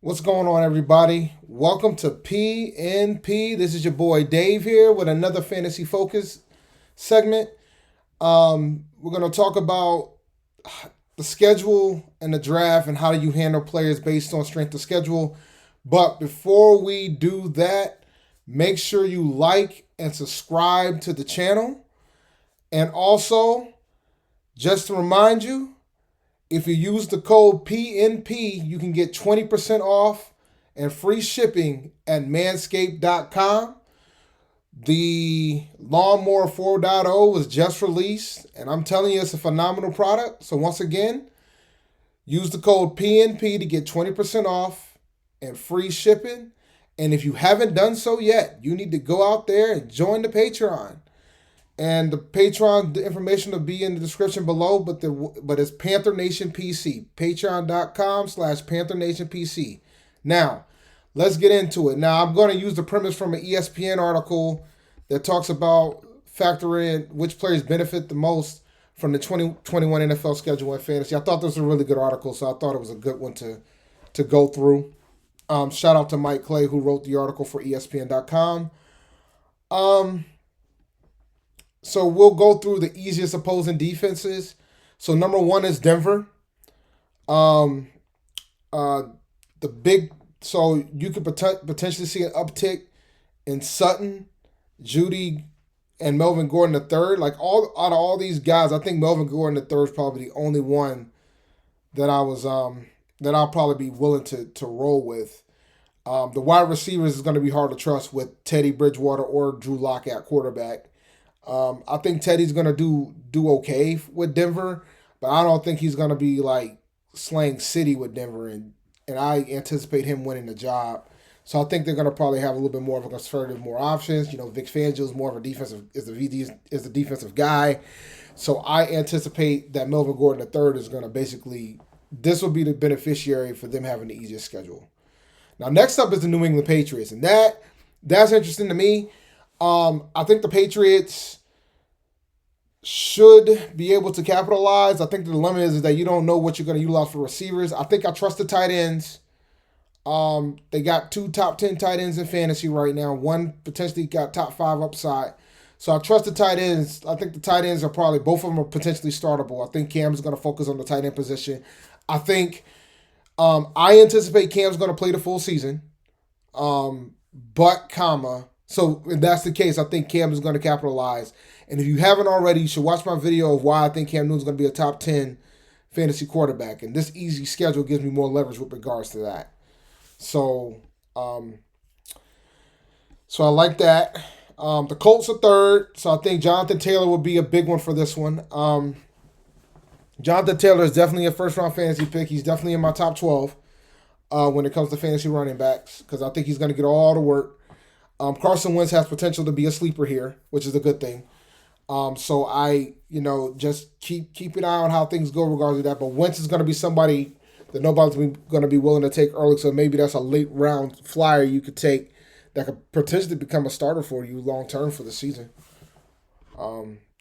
What's going on, everybody? Welcome to PNP. This is your boy Dave here with another Fantasy Focus segment. We're going to talk about the schedule and the draft and how you handle players based on strength of schedule. But before we do that, make sure you like and subscribe to the channel. And also, just to remind you, if you use the code PNP, you can get 20% off and free shipping at manscaped.com. The Lawnmower 4.0 was just released, and I'm telling you, it's a phenomenal product. So once again, use the code PNP to get 20% off and free shipping. And if you haven't done so yet, you need to go out there and join the Patreon. And the Patreon information will be in the description below, but it's Panther Nation PC. Patreon.com/Panther Nation PC. Now, let's get into it. Now, I'm going to use the premise from an ESPN article that talks about factoring in which players benefit the most from the 2021 NFL schedule and fantasy. I thought this was a really good article, so I thought it was a good one to go through. Shout out to Mike Clay, who wrote the article for ESPN.com. So we'll go through the easiest opposing defenses. So number one is Denver. So you could potentially see an uptick in Sutton, Judy, and Melvin Gordon III. Like out of all these guys, I think Melvin Gordon III is probably the only one that I'll probably be willing to roll with. The wide receivers is going to be hard to trust with Teddy Bridgewater or Drew Lock at quarterback. I think Teddy's going to do okay with Denver, but I don't think he's going to be like slaying city with Denver, and I anticipate him winning the job. So I think they're going to probably have a little bit more of a conservative, more options. You know, Vic Fangio is more of a the defensive guy. So I anticipate that Melvin Gordon III is going to this will be the beneficiary for them having the easiest schedule. Now, next up is the New England Patriots, and that's interesting to me. I think the Patriots should be able to capitalize. I think the dilemma is that you don't know what you're going to utilize for receivers. I think I trust the tight ends. They got 2 top 10 tight ends in fantasy right now. One potentially got top 5 upside. So I trust the tight ends. I think the tight ends are probably, both of them are potentially startable. I think Cam's going to focus on the tight end position. I think I anticipate Cam's going to play the full season. So if that's the case, I think Cam is going to capitalize. And if you haven't already, you should watch my video of why I think Cam Newton's going to be a top 10 fantasy quarterback. And this easy schedule gives me more leverage with regards to that. So I like that. The Colts are third, so I think Jonathan Taylor will be a big one for this one. Jonathan Taylor is definitely a first-round fantasy pick. He's definitely in my top 12 when it comes to fantasy running backs, because I think he's going to get all the work. Carson Wentz has potential to be a sleeper here, which is a good thing. So I, just keep an eye on how things go regarding that. But Wentz is going to be somebody that nobody's going to be willing to take early. So maybe that's a late round flyer you could take that could potentially become a starter for you long term for the season.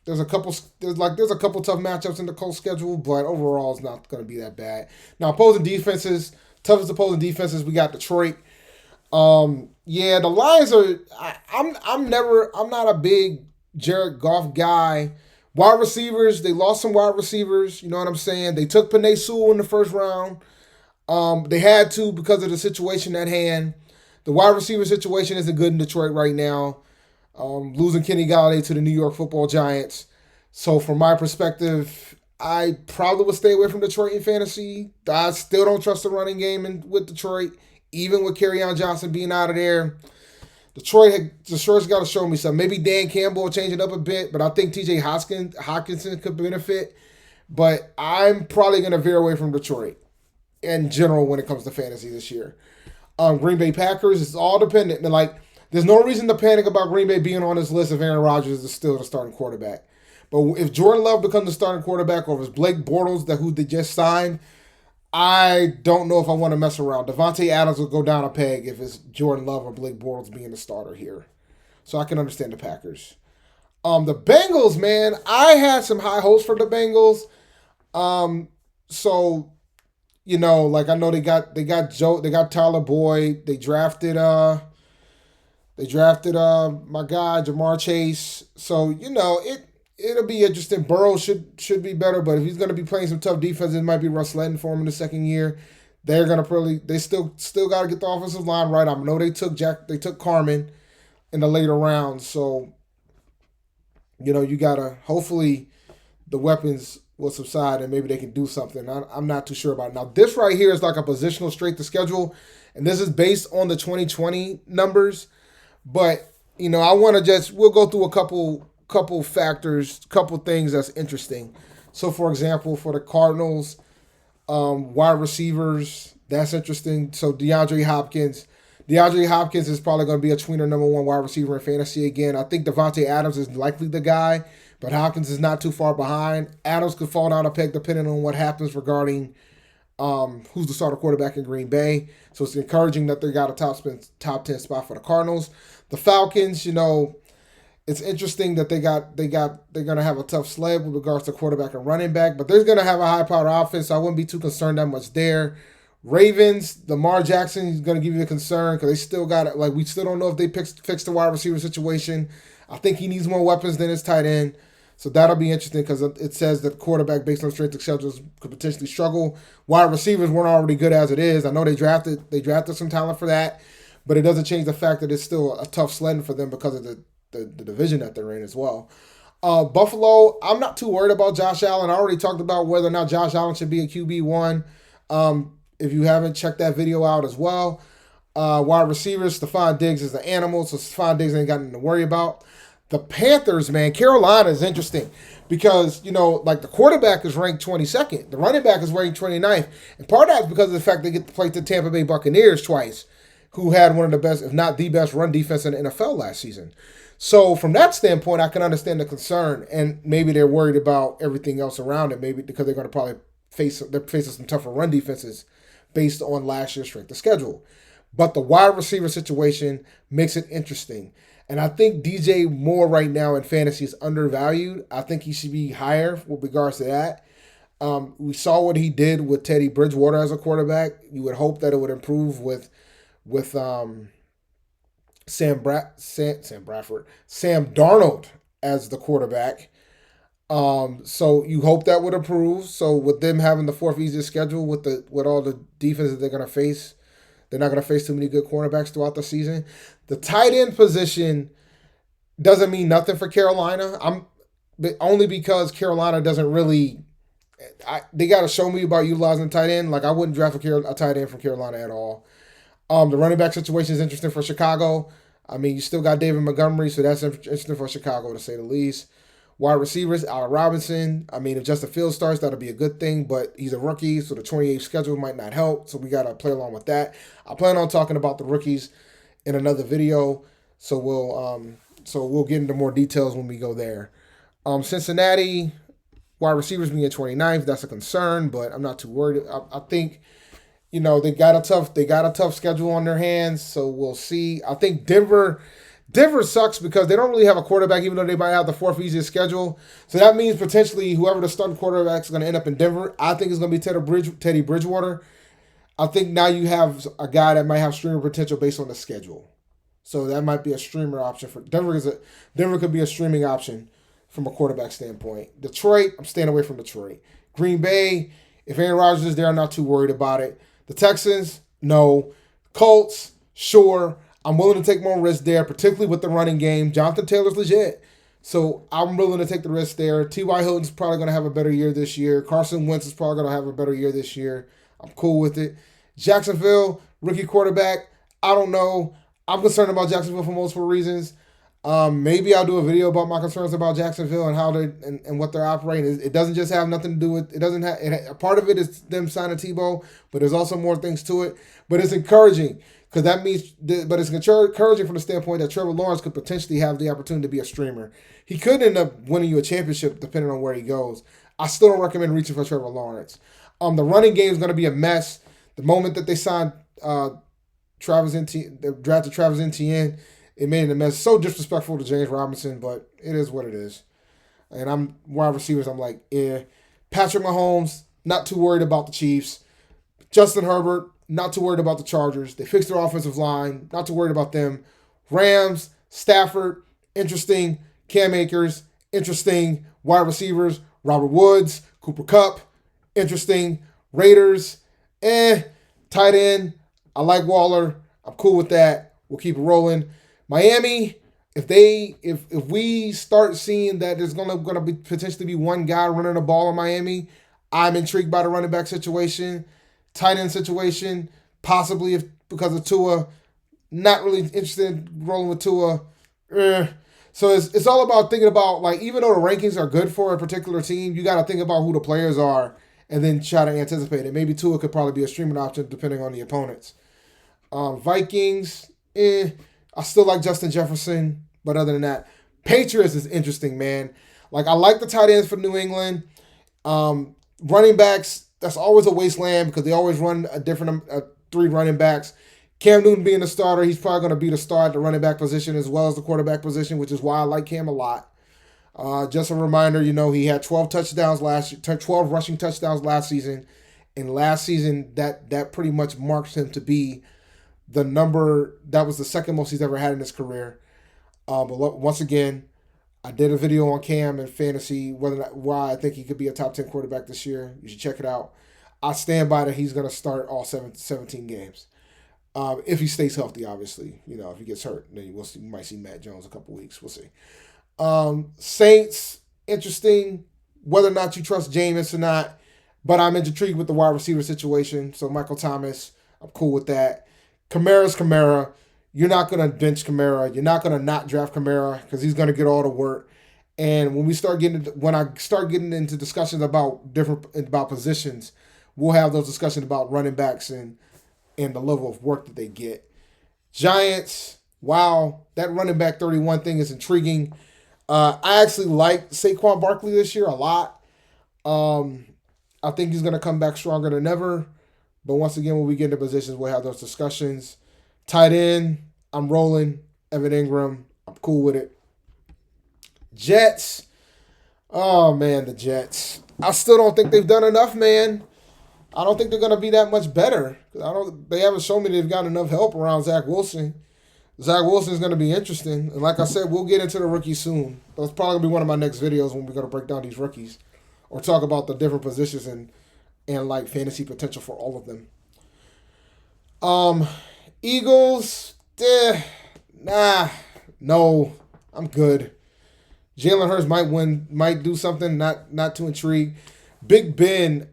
There's a couple tough matchups in the Colts schedule, but overall it's not going to be that bad. Now, toughest opposing defenses, we got Detroit. The Lions are. I'm not a big Jared Goff guy. Wide receivers, they lost some wide receivers. You know what I'm saying? They took Penei Sewell in the first round. They had to because of the situation at hand. The wide receiver situation isn't good in Detroit right now. Losing Kenny Golladay to the New York Football Giants. So from my perspective, I probably would stay away from Detroit in fantasy. I still don't trust the running game with Detroit. Even with Kerryon Johnson being out of there, Detroit's got to show me something. Maybe Dan Campbell will change it up a bit, but I think TJ Hockenson could benefit. But I'm probably going to veer away from Detroit in general when it comes to fantasy this year. Green Bay Packers, it's all dependent. There's no reason to panic about Green Bay being on this list if Aaron Rodgers is still the starting quarterback. But if Jordan Love becomes the starting quarterback, or if it's Blake Bortles who they just signed, I don't know if I want to mess around. Devontae Adams will go down a peg if it's Jordan Love or Blake Bortles being the starter here. So I can understand the Packers. The Bengals, man, I had some high hopes for the Bengals. So like I know they got Tyler Boyd. They drafted my guy Jamar Chase. So it'll be interesting. Burrow should be better, but if he's going to be playing some tough defense, it might be Russ Letton for him in the second year. They're gonna probably they still got to get the offensive line right. I know they took Carmen in the later rounds, so you gotta hopefully the weapons will subside and maybe they can do something. I'm not too sure about it. Now this right here is like a positional strength of schedule, and this is based on the 2020 numbers. But I want to we'll go through a couple factors, couple things that's interesting. So for example, for the Cardinals, wide receivers, that's interesting. So DeAndre Hopkins is probably going to be a tweener number one wide receiver in fantasy again. I think Devontae Adams is likely the guy, but Hopkins is not too far behind. Adams could fall down a peg depending on what happens regarding who's the starter quarterback in Green Bay. So it's encouraging that they got a top 10 spot for the Cardinals. The Falcons, it's interesting that they're gonna have a tough sled with regards to quarterback and running back, but they're gonna have a high powered offense, so I wouldn't be too concerned that much there. Ravens, Lamar Jackson is gonna give you a concern because they still got it. Like we still don't know if they fix the wide receiver situation. I think he needs more weapons than his tight end. So that'll be interesting because it says that quarterback based on strength of schedules could potentially struggle. Wide receivers weren't already good as it is. I know they drafted some talent for that, but it doesn't change the fact that it's still a tough sledding for them because of the division that they're in as well. Buffalo, I'm not too worried about Josh Allen. I already talked about whether or not Josh Allen should be a QB1. If you haven't, checked that video out as well. Wide receivers, Stephon Diggs is the animal, so Stephon Diggs ain't got nothing to worry about. The Panthers, man, Carolina is interesting because, like the quarterback is ranked 22nd. The running back is ranked 29th. And part of that is because of the fact they get to play the Tampa Bay Buccaneers twice, who had one of the best, if not the best, run defense in the NFL last season. So from that standpoint, I can understand the concern, and maybe they're worried about everything else around it, maybe because they're going to probably they're facing some tougher run defenses based on last year's strength of schedule. But the wide receiver situation makes it interesting. And I think DJ Moore right now in fantasy is undervalued. I think he should be higher with regards to that. We saw what he did with Teddy Bridgewater as a quarterback. You would hope that it would improve with Sam Darnold as the quarterback. So you hope that would improve. So with them having the fourth easiest schedule with all the defenses they're gonna face, they're not gonna face too many good cornerbacks throughout the season. The tight end position doesn't mean nothing for Carolina. Only because Carolina doesn't really. They got to show me about utilizing tight end. Like I wouldn't draft a tight end from Carolina at all. The running back situation is interesting for Chicago. I mean, you still got David Montgomery, so that's interesting for Chicago to say the least. Wide receivers, Allen Robinson. I mean, if Justin Fields starts, that'll be a good thing, but he's a rookie, so the 28th schedule might not help, so we got to play along with that. I plan on talking about the rookies in another video, so we'll get into more details when we go there. Cincinnati, wide receivers being at 29th, that's a concern, but I'm not too worried. I think they got a tough schedule on their hands, so we'll see. I think Denver sucks because they don't really have a quarterback, even though they might have the fourth easiest schedule. So that means potentially whoever the starting quarterback is going to end up in Denver, I think is going to be Teddy Bridgewater. I think now you have a guy that might have streamer potential based on the schedule. So that might be a streamer option for Denver. Denver could be a streaming option from a quarterback standpoint. Detroit, I'm staying away from Detroit. Green Bay, if Aaron Rodgers is there, I'm not too worried about it. The Texans, no. Colts, sure. I'm willing to take more risks there, particularly with the running game. Jonathan Taylor's legit. So I'm willing to take the risk there. T.Y. Hilton's probably going to have a better year this year. Carson Wentz is probably going to have a better year this year. I'm cool with it. Jacksonville, rookie quarterback, I don't know. I'm concerned about Jacksonville for multiple reasons. Maybe I'll do a video about my concerns about Jacksonville and how they and what they're operating. It doesn't just have nothing to do with. It doesn't have. Part of it is them signing Tebow, but there's also more things to it. But it's encouraging because that means. But it's encouraging from the standpoint that Trevor Lawrence could potentially have the opportunity to be a streamer. He could end up winning you a championship depending on where he goes. I still don't recommend reaching for Trevor Lawrence. The running game is going to be a mess. The moment that they signed they drafted Travis Etienne, it made it a mess. So disrespectful to James Robinson, but it is what it is. And I'm wide receivers. I'm like, yeah. Patrick Mahomes, not too worried about the Chiefs. Justin Herbert, not too worried about the Chargers. They fixed their offensive line, not too worried about them. Rams, Stafford, interesting. Cam Akers, interesting. Wide receivers, Robert Woods, Cooper Kupp, interesting. Raiders, tight end, I like Waller. I'm cool with that. We'll keep it rolling. Miami, if we start seeing that there's gonna be potentially be one guy running the ball in Miami, I'm intrigued by the running back situation, tight end situation, possibly if because of Tua. Not really interested in rolling with Tua. So it's all about thinking about, like, even though the rankings are good for a particular team, you got to think about who the players are and then try to anticipate it. Maybe Tua could probably be a streaming option depending on the opponents. Vikings, I still like Justin Jefferson, but other than that, Patriots is interesting, man. Like, I like the tight ends for New England. Running backs, that's always a wasteland because they always run a different 3 running backs. Cam Newton being the starter, he's probably going to be the star at the running back position as well as the quarterback position, which is why I like Cam a lot. Just a reminder, he had 12 touchdowns 12 rushing touchdowns last season, and last season that pretty much marks him to be the number. That was the second most he's ever had in his career. But once again, I did a video on Cam and fantasy, why I think he could be a top 10 quarterback this year. You should check it out. I stand by that he's going to start all 17 games. If he stays healthy, obviously. If he gets hurt, then you might see Matt Jones a couple weeks. We'll see. Saints, interesting. Whether or not you trust Jameis or not, but I'm intrigued with the wide receiver situation. So Michael Thomas, I'm cool with that. Kamara's Kamara. You're not going to bench Kamara. You're not going to not draft Kamara because he's going to get all the work. And when I start getting into discussions about positions, we'll have those discussions about running backs and the level of work that they get. Giants, wow, that running back 31 thing is intriguing. I actually like Saquon Barkley this year a lot. I think he's going to come back stronger than ever. But once again, when we get into positions, we'll have those discussions. Tight end, I'm rolling. Evan Ingram, I'm cool with it. Jets, oh man, the Jets. I still don't think they've done enough, man. I don't think they're going to be that much better. They haven't shown me they've got enough help around Zach Wilson. Zach Wilson is going to be interesting. And like I said, we'll get into the rookies soon. That's probably going to be one of my next videos when we're going to break down these rookies or talk about the different positions and like fantasy potential for all of them. Eagles, no, I'm good. Jalen Hurts might do something, not too intrigued. Big Ben,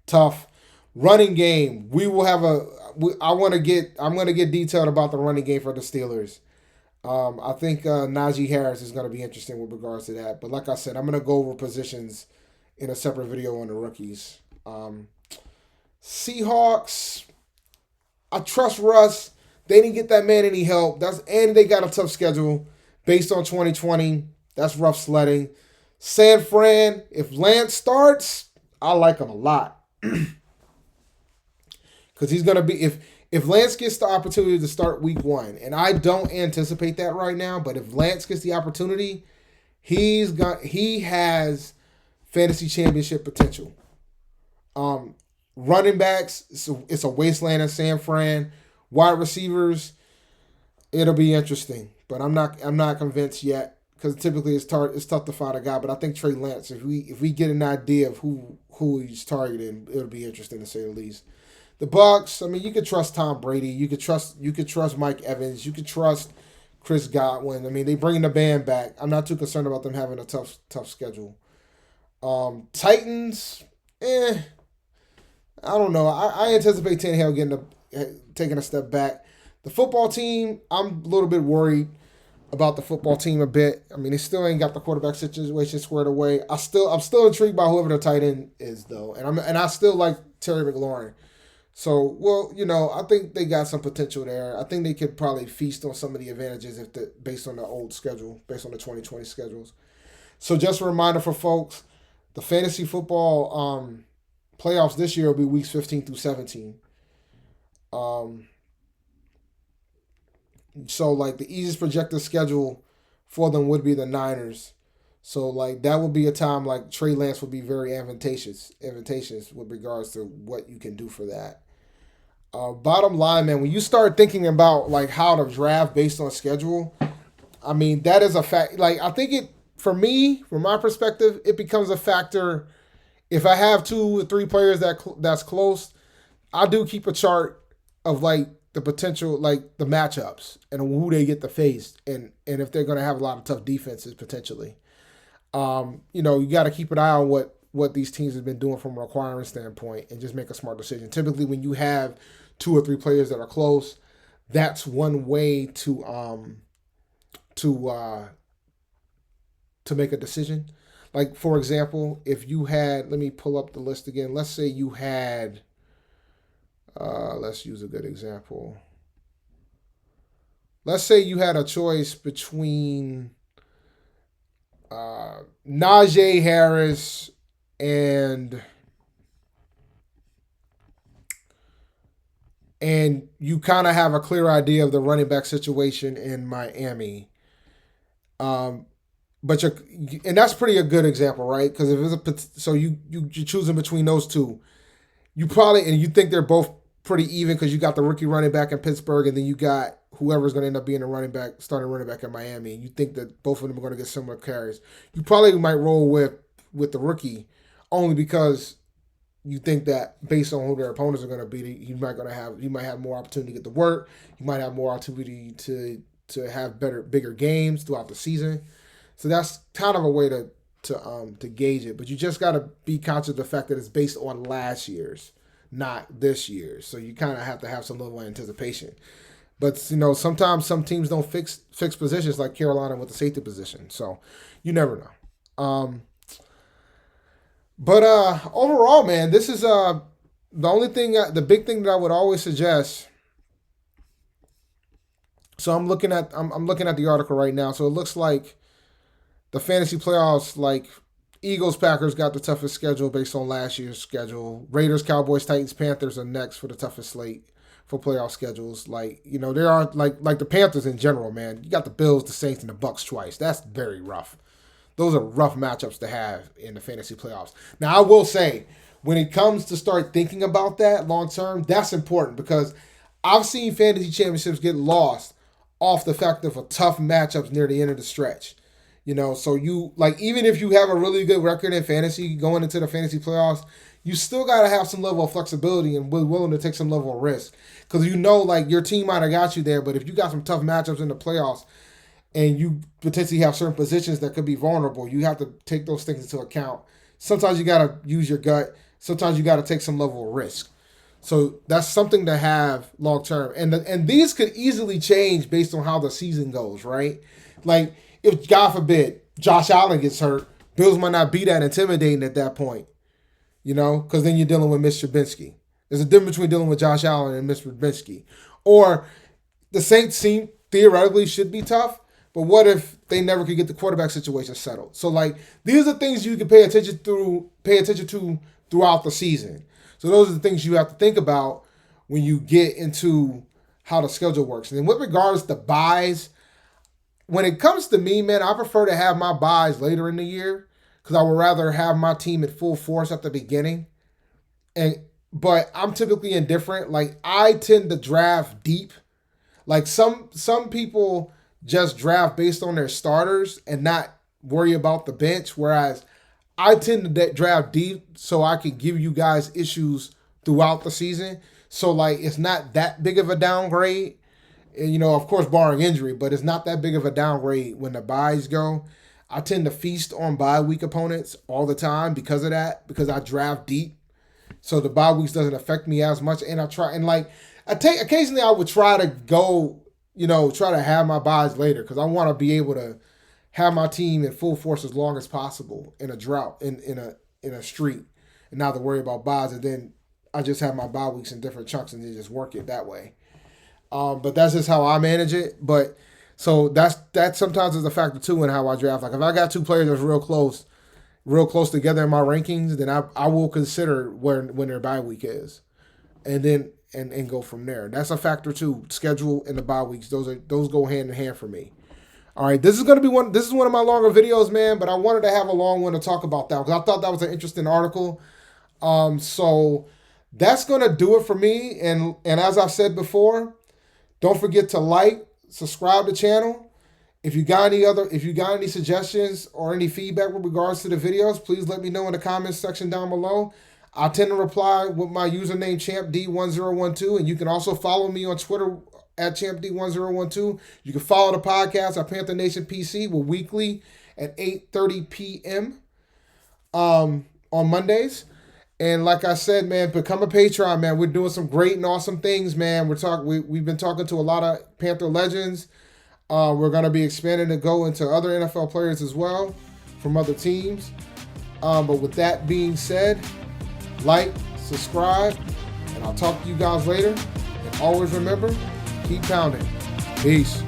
tough. Running game, I'm going to get detailed about the running game for the Steelers. I think Najee Harris is going to be interesting with regards to that. But like I said, I'm going to go over positions in a separate video on the rookies. Seahawks, I trust Russ. They didn't get that man any help. And they got a tough schedule based on 2020. That's rough sledding. San Fran, if Lance starts, I like him a lot. Because he's going to be, if Lance gets the opportunity to start week 1, and I don't anticipate that right now, but if Lance gets the opportunity, he has fantasy championship potential. Running backs, it's a wasteland in San Fran. Wide receivers, it'll be interesting, but I'm not convinced yet. Because typically it's tough to find a guy, but I think Trey Lance, if we get an idea of who he's targeting, it'll be interesting to say the least. The Bucs, you could trust Tom Brady, you could trust Mike Evans, you could trust Chris Godwin. They bringing the band back. I'm not too concerned about them having a tough schedule. Titans, I don't know. I anticipate Tannehill taking a step back. The football team, I'm a little bit worried about the football team a bit. They still ain't got the quarterback situation squared away. I'm still intrigued by whoever the tight end is though, and I still like Terry McLaurin. So I think they got some potential there. I think they could probably feast on some of the advantages based on the old schedule, based on the 2020 schedules. So just a reminder for folks, the fantasy football playoffs this year will be weeks 15 through 17. So, like, the easiest projected schedule for them would be the Niners. So like that would be a time like Trey Lance would be very advantageous with regards to what you can do for that. Bottom line, man, when you start thinking about like how to draft based on schedule, I mean that is a fact. Like I think it for me, from my perspective, it becomes a factor. If I have 2 or 3 players that's close, I do keep a chart of like the potential, like the matchups and who they get to face, and if they're going to have a lot of tough defenses potentially. You got to keep an eye on what these teams have been doing from a requirement standpoint and just make a smart decision. Typically, when you have 2 or 3 players that are close, that's one way to to make a decision. Like for example, if you had, let me pull up the list again. Let's say you had, let's use a good example. Let's say you had a choice between Najee Harris and you kind of have a clear idea of the running back situation in Miami. Um, but and that's pretty a good example, right? Because if it's so you're choosing between those two, you probably and you think they're both pretty even because you got the rookie running back in Pittsburgh and then you got whoever's going to end up being a starting running back in Miami. And you think that both of them are going to get similar carries. You probably might roll with the rookie only because you think that based on who their opponents are going to be, you might have more opportunity to get the work. You might have more opportunity to have bigger games throughout the season. So that's kind of a way to gauge it. But you just got to be conscious of the fact that it's based on last year's, not this year's. So you kind of have to have some level of anticipation. But sometimes some teams don't fix positions like Carolina with the safety position. So you never know. But overall, man, this is the only thing, the big thing that I would always suggest. So I'm looking at the article right now. So it looks like the fantasy playoffs, like Eagles, Packers got the toughest schedule based on last year's schedule. Raiders, Cowboys, Titans, Panthers are next for the toughest slate for playoff schedules. Like there are like the Panthers in general, man. You got the Bills, the Saints, and the Bucks twice. That's very rough. Those are rough matchups to have in the fantasy playoffs. Now, I will say, when it comes to start thinking about that long term, that's important because I've seen fantasy championships get lost off the fact of a tough matchups near the end of the stretch. So you even if you have a really good record in fantasy going into the fantasy playoffs, you still got to have some level of flexibility and be willing to take some level of risk because your team might have got you there, but if you got some tough matchups in the playoffs and you potentially have certain positions that could be vulnerable, you have to take those things into account. Sometimes you got to use your gut. Sometimes you got to take some level of risk. So that's something to have long term. And these could easily change based on how the season goes, right? Like, if, God forbid, Josh Allen gets hurt, Bills might not be that intimidating at that point, because then you're dealing with Mr. Trubisky. There's a difference between dealing with Josh Allen and Mr. Trubisky. Or the Saints team theoretically should be tough, but what if they never could get the quarterback situation settled? So, these are things you can pay attention to throughout the season. So those are the things you have to think about when you get into how the schedule works. And then with regards to buys, when it comes to me, man, I prefer to have my buys later in the year because I would rather have my team at full force at the beginning. But I'm typically indifferent. I tend to draft deep. Some people just draft based on their starters and not worry about the bench, whereas I tend to draft deep so I can give you guys issues throughout the season. So it's not that big of a downgrade. And, of course, barring injury, but it's not that big of a downgrade when the buys go. I tend to feast on bye week opponents all the time because of that, because I draft deep. So the bye weeks doesn't affect me as much. And I try, and occasionally I would try to go, try to have my buys later because I want to be able to have my team in full force as long as possible in a drought, in a streak, and not to worry about buys. And then I just have my bye weeks in different chunks and then just work it that way. But that's just how I manage it. But so that sometimes is a factor too in how I draft. If I got 2 players that's real close together in my rankings, then I will consider when their bye week is, and then and go from there. That's a factor too. Schedule and the bye weeks, those go hand in hand for me. All right, this is going to be one. This is one of my longer videos, man. But I wanted to have a long one to talk about that because I thought that was an interesting article. So that's going to do it for me. And as I've said before, don't forget to like, subscribe to the channel. If you got any suggestions or any feedback with regards to the videos, please let me know in the comments section down below. I tend to reply with my username champd1012, and you can also follow me on Twitter at champd1012. You can follow the podcast at Panther Nation PC. We're weekly at 8:30 p.m. On Mondays. And like I said, man, become a Patreon, man. We're doing some great and awesome things, man. We've been talking to a lot of Panther legends. We're going to be expanding to go into other NFL players as well from other teams. But with that being said, like, subscribe, and I'll talk to you guys later. And always remember, keep pounding. Peace.